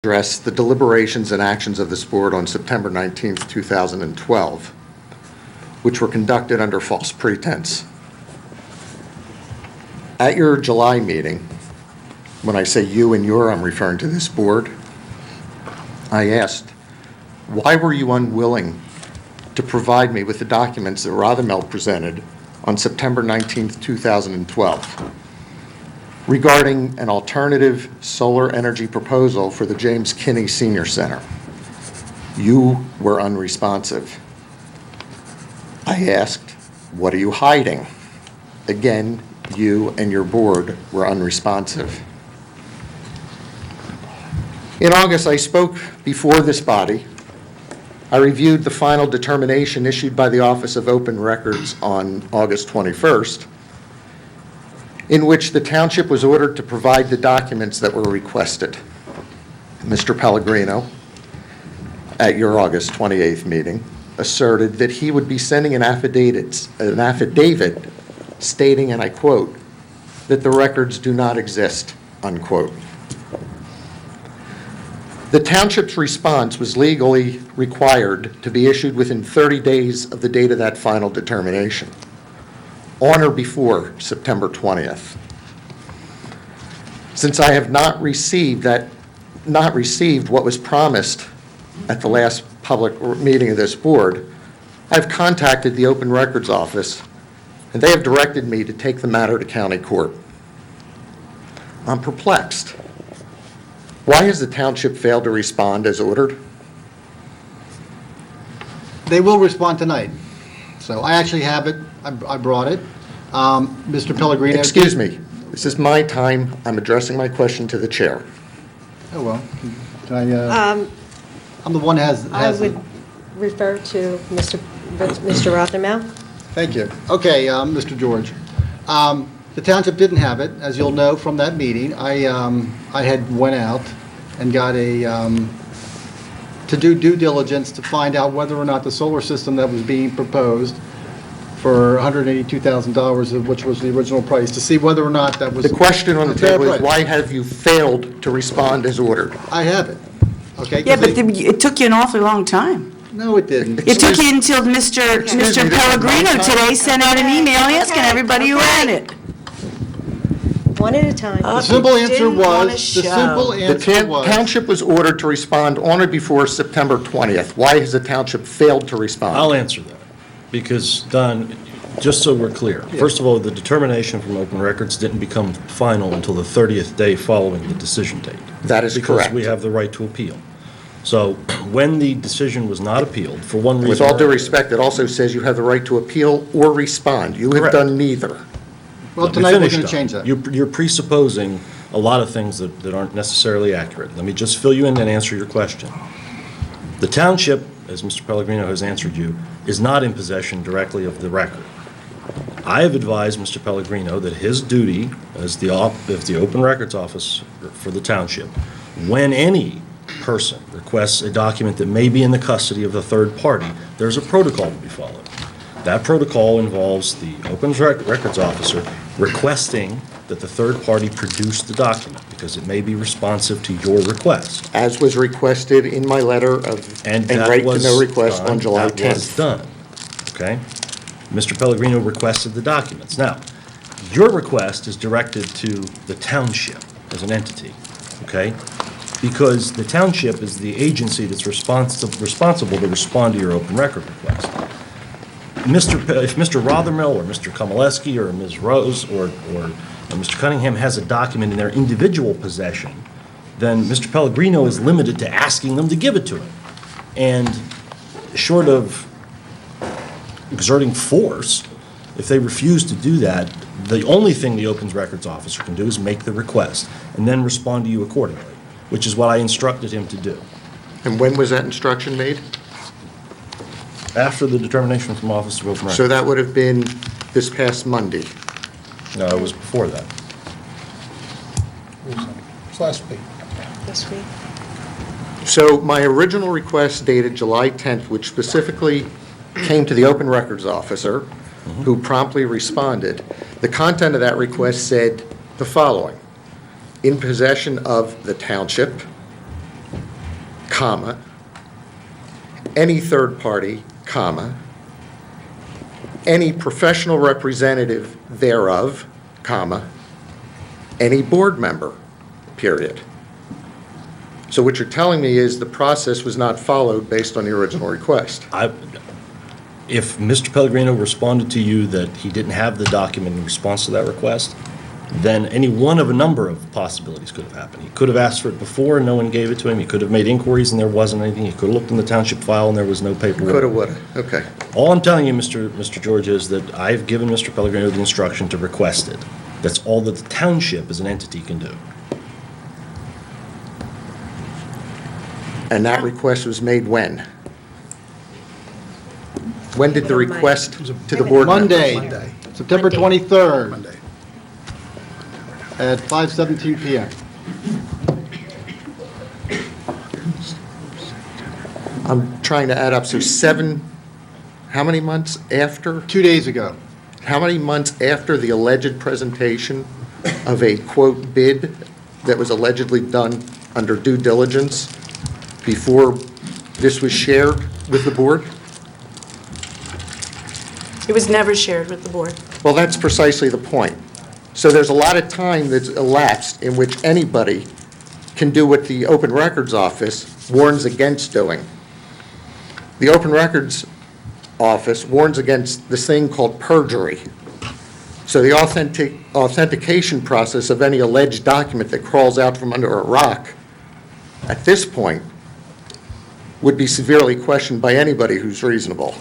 address the deliberations and actions of this board on September 19th, 2012, which were conducted under false pretense. At your July meeting, when I say you and your, I'm referring to this board, I asked, why were you unwilling to provide me with the documents that Rothermel presented on September 19th, 2012? Regarding an alternative solar energy proposal for the James Kinney Senior Center. You were unresponsive. I asked, what are you hiding? Again, you and your board were unresponsive. In August, I spoke before this body. I reviewed the final determination issued by the Office of Open Records on August 21st, in which the township was ordered to provide the documents that were requested. Mr. Pellegrino, at your August 28th meeting, asserted that he would be sending an affidavit stating, and I quote, that the records do not exist, unquote. The township's response was legally required to be issued within 30 days of the date of that final determination, on or before September 20th. Since I have not received what was promised at the last public meeting of this board, I've contacted the Open Records Office, and they have directed me to take the matter to county court. I'm perplexed. Why has the township failed to respond as ordered? They will respond tonight. So I actually have it. I brought it. Mr. Pellegrino. Excuse me. This is my time. I'm addressing my question to the chair. Oh, well. Can I, I'm the one who has I would refer to Mr. Rothermel. Thank you. Okay, Mr. George. The township didn't have it. As you'll know from that meeting, I had went out and got to do due diligence to find out whether or not the solar system that was being proposed for $182,000, which was the original price, to see whether or not that was The question on the a fair table is, price. why have you failed to respond as ordered? I have it. Okay. Yeah, but it took you an awfully long time. No, it didn't. It took you until Mr. Excuse me, this is Pellegrino my time. today sent out an email asking everybody who had it. One at a time. The simple answer didn't wanna was, show. the simple The answer was, township was ordered to respond on or before September 20th. Why has the township failed to respond? I'll answer that, because, Don, just so we're clear, first of all, the determination from Open Records didn't become final until the 30th day following the decision date. That is correct. Because we have the right to appeal. So when the decision was not appealed, for one reason With all or due another- respect, it also says you have the right to appeal or respond. You have Correct. done neither. well, Let me tonight we're finish, going to Don. change that. You're presupposing a lot of things that aren't necessarily accurate. Let me just fill you in and answer your question. The township, as Mr. Pellegrino has answered you, is not in possession directly of the record. I have advised Mr. Pellegrino that his duty as the Open Records Office for the township, when any person requests a document that may be in the custody of the third party, there's a protocol to be followed. That protocol involves the Open Records Officer requesting that the third party produce the document because it may be responsive to your request. As was requested in my letter of, and that right to was no request done. on July That was 10th. done, okay? Mr. Pellegrino requested the documents. Now, your request is directed to the township as an entity, okay? Because the township is the agency that's responsible to respond to your open record request. If Mr. Rothermel or Mr. Komaleski or Ms. Rose or Mr. Cunningham has a document in their individual possession, then Mr. Pellegrino is limited to asking them to give it to him. And short of exerting force, if they refuse to do that, the only thing the Open Records Officer can do is make the request and then respond to you accordingly, which is what I instructed him to do. And when was that instruction made? After the determination from Office of Open Records. So that would have been this past Monday. No, it was before that. It's last week. This week. So my original request dated July 10th, which specifically came to the Open Records Officer, who promptly responded. The content of that request said the following: in possession of the township, comma, any third party, comma, any professional representative thereof, comma, any board member, period. So what you're telling me is the process was not followed based on the original request. If Mr. Pellegrino responded to you that he didn't have the document in response to that request, then any one of a number of possibilities could have happened. He could have asked for it before and no one gave it to him. He could have made inquiries and there wasn't anything. He could have looked in the township file and there was no paperwork. Coulda, woulda, okay. All I'm telling you, Mr. George, is that I've given Mr. Pellegrino the instruction to request it. That's all that the township as an entity can do. And that request was made when? When did the request to the board members? Monday, September 23rd. At 5:17 PM. I'm trying to add up, so how many months after? 2 days ago. How many months after the alleged presentation of a, quote, bid that was allegedly done under due diligence before this was shared with the board? It was never shared with the board. Well, that's precisely the point. So there's a lot of time that's elapsed in which anybody can do what the Open Records Office warns against doing. The Open Records Office warns against this thing called perjury. So the authentication process of any alleged document that crawls out from under a rock, at this point, would be severely questioned by anybody who's reasonable.